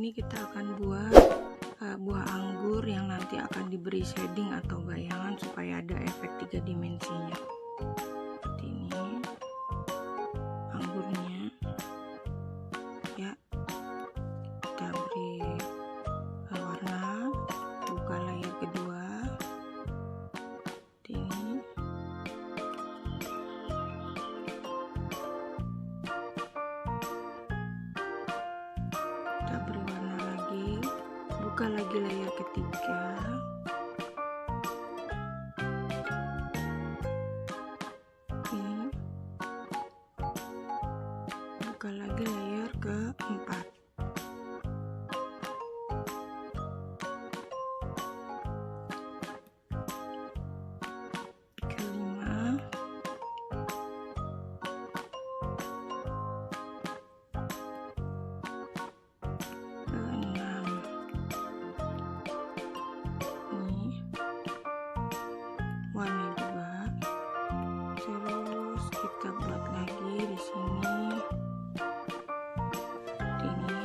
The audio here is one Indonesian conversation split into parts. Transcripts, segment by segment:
ini kita akan buat buah anggur yang nanti akan diberi shading atau bayangan supaya ada efek 3 dimensinya. Seperti ini anggurnya ya, kita beri warna, buka layer kedua seperti ini. Kita beri warna lagi, buka lagi layer ketiga, ini buka lagi layer keempat, kelima, keenam. Ini warna juga, terus kita buat lagi di sini seperti ini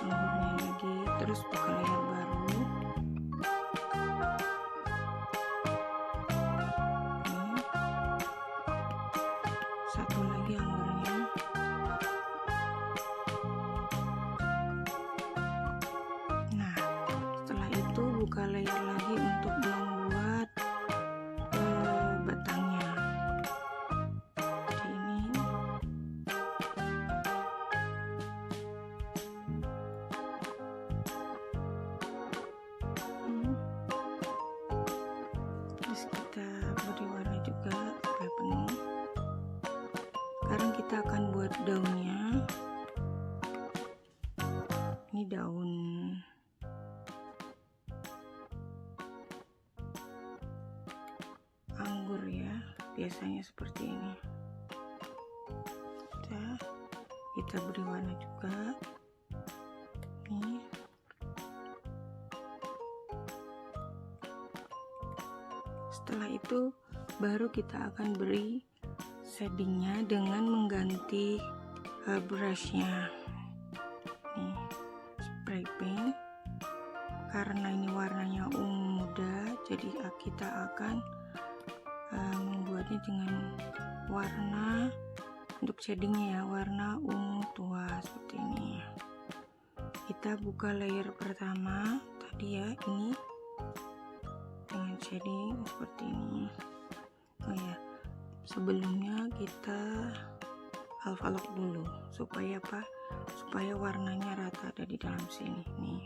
anggurnya lagi, terus buka layar baru. Ini satu lagi anggurnya. Nah, setelah itu buka layar lagi untuk membuat batangnya. Seperti ini. Terus kita beri warna juga supaya penuh. Sekarang kita akan buat daunnya. Ini daun anggur ya, biasanya seperti ini. Kita beri warna juga. Nih. Setelah itu baru kita akan beri shadingnya dengan mengganti brushnya. Nih, spray paint. Karena ini warnanya ungu muda, jadi kita akan membuatnya dengan warna untuk shadingnya ya, warna ungu tua seperti ini. Kita buka layer pertama tadi ya, ini dengan shading seperti ini. Oh ya, sebelumnya kita Alphalock dulu supaya apa? Supaya warnanya rata ada di dalam sini nih.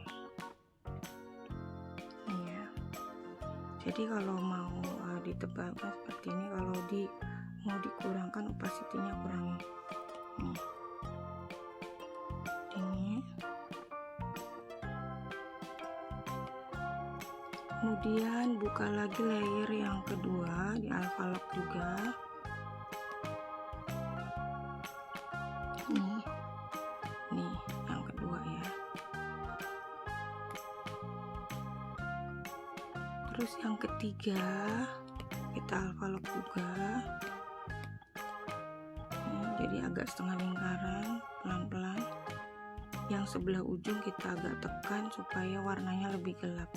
Iya. Jadi kalau mau ditebalkan seperti ini, kalau mau dikurangkan opacity-nya kurangi. Nih. Ini. Kemudian buka lagi layer yang kedua di Alphalock juga. Nih yang kedua ya. Terus yang ketiga kita Alphalock juga. Jadi agak setengah lingkaran, pelan-pelan. Yang sebelah ujung kita agak tekan supaya warnanya lebih gelap.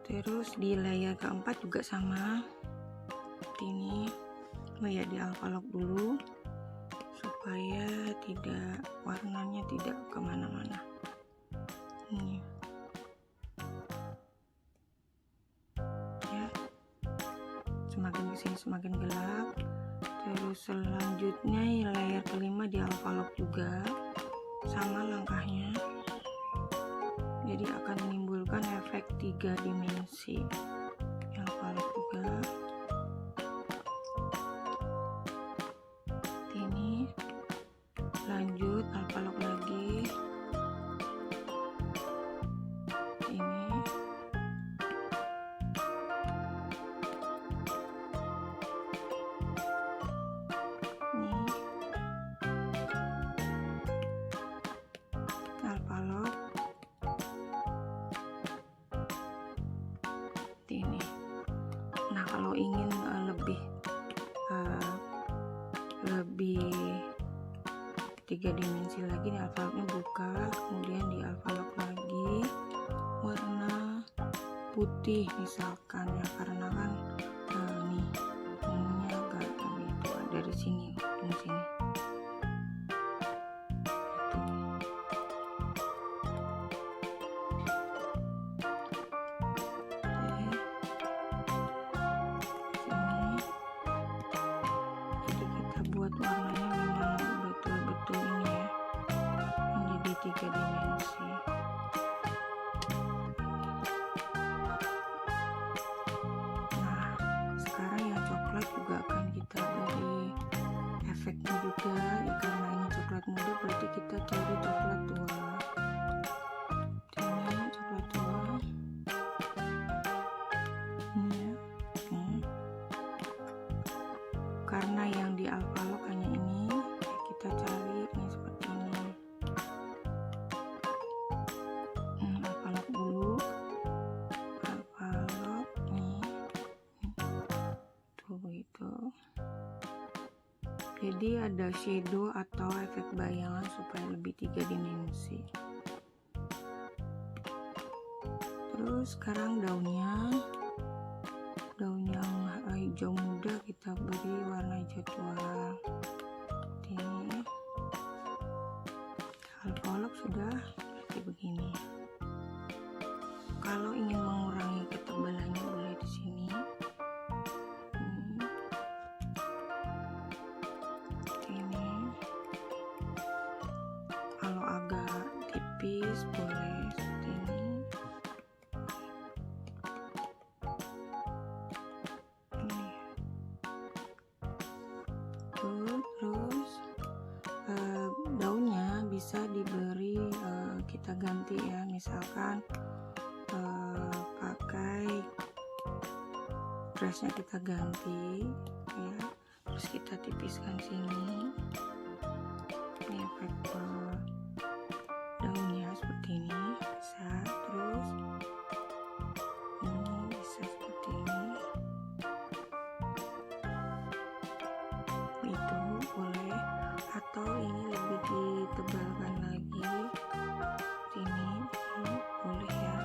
Terus di layer keempat juga sama seperti ini. Oh ya, di Alphalock dulu supaya warnanya tidak kemana-mana. Ini ya, semakin kesini semakin gelap. Terus selanjutnya layer kelima di Alphalock juga sama langkahnya, jadi akan menimbulkan efek 3 dimensi. Alphalock juga ini, lanjut Alphalock lagi ini. Alphalock seperti ini. Nah, kalau ingin lebih 3 dimensi lagi. Di Alphalocknya buka, kemudian di Alphalock lagi warna putih misalkan ya, karena kan nih ininya agak itu dari sini ujung sini buat warnanya memang betul-betul ini ya, menjadi 3 dimensi. Nah, sekarang yang coklat juga akan kita beri efeknya juga ya, karena ini coklat muda berarti kita cari coklat tua. Ini coklat tua ini ya. Karena yang di Alphalock hanya ini, kita cari nih seperti ini. Alphalock dulu, Alphalock nih, tuh begitu. Jadi ada shadow atau efek bayangan supaya lebih 3 dimensi. Terus sekarang daun yang hijau muda kita beri warna hijau tua. Ini Alphalock sudah seperti begini. Kalau ingin mengurangi ketebalannya boleh di sini. Ini kalau agak tipis boleh seperti ini. Terus daunnya bisa diberi kita ganti ya, misalkan pakai brushnya kita ganti ya, terus kita tipiskan sini. Ini efek daunnya seperti ini bisa, terus ini bisa seperti ini. Itu boleh, atau ini lebih ditebalkan lagi sini, boleh ya.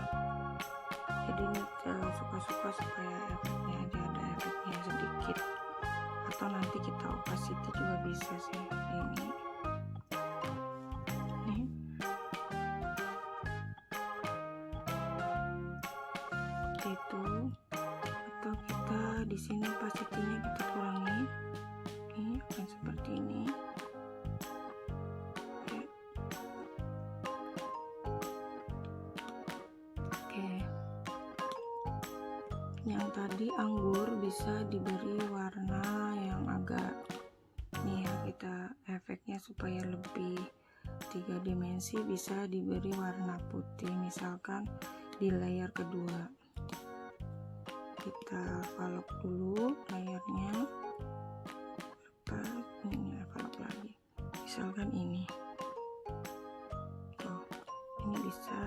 Jadi ini suka-suka supaya efeknya ada efeknya sedikit, atau nanti kita opacity juga bisa sih ini. Nih itu, atau kita di sini opacity-nya kita kurangi. Ini akan seperti ini. Oke. Yang tadi anggur bisa diberi warna yang agak nih ya, kita efeknya supaya lebih 3 dimensi bisa diberi warna putih, misalkan di layer kedua. Kita Alphalock dulu layernya. Ini Alphalock lagi, misalkan ini tuh, ini bisa.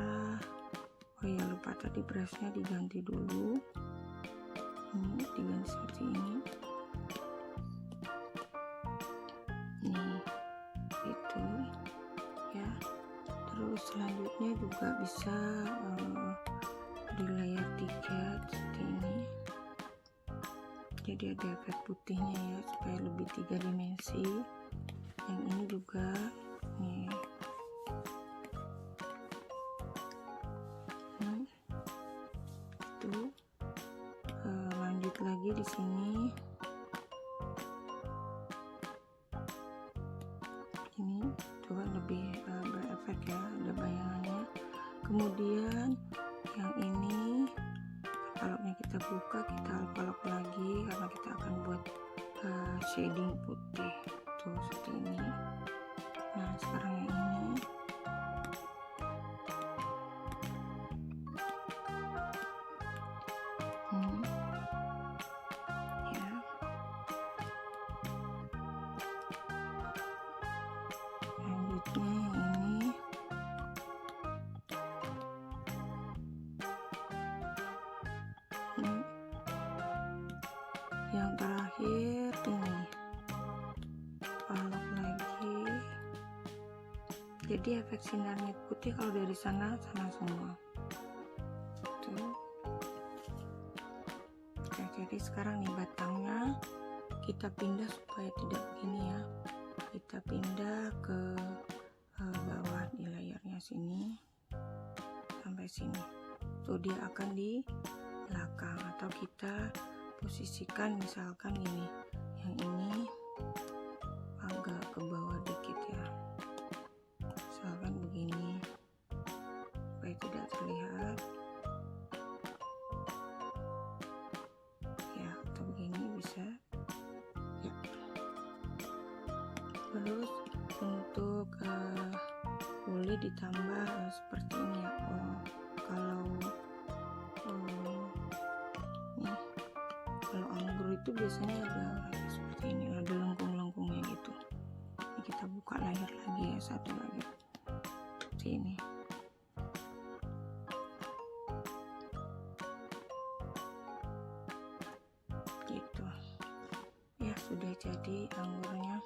Oh ya, lupa tadi brushnya diganti dulu, ini diganti seperti ini nih, itu ya. Terus selanjutnya juga bisa di layer 3 seperti ini. Jadi ada efek putihnya ya, supaya lebih 3 dimensi. Yang ini juga nih. Itu lanjut lagi di sini. Ini coba lebih berefek ya, ada bayangannya. Kemudian yang ini Alphalocknya kita buka, kita Alphalock lagi karena kita akan buat shading putih tuh seperti ini. Nah sekarang yang ini ya, selanjutnya yang ini yang terakhir ini Alphalock lagi jadi efek sinarnya putih kalau dari sana semua. Tuh. Oke, jadi sekarang nih batangnya kita pindah supaya tidak begini ya, kita pindah ke bawah di layarnya sini sampai sini. Tuh dia akan di belakang, atau kita posisikan misalkan ini, yang ini agak ke bawah dikit ya, misalkan begini supaya tidak terlihat ya, atau begini bisa ya. Terus untuk boleh ditambah seperti ini ya. Kalau nih, kalau anggur itu biasanya ada seperti ini, ada lengkung-lengkungnya gitu. Ini kita buka layar lagi ya, satu lagi seperti ini. Gitu ya, sudah jadi anggurnya.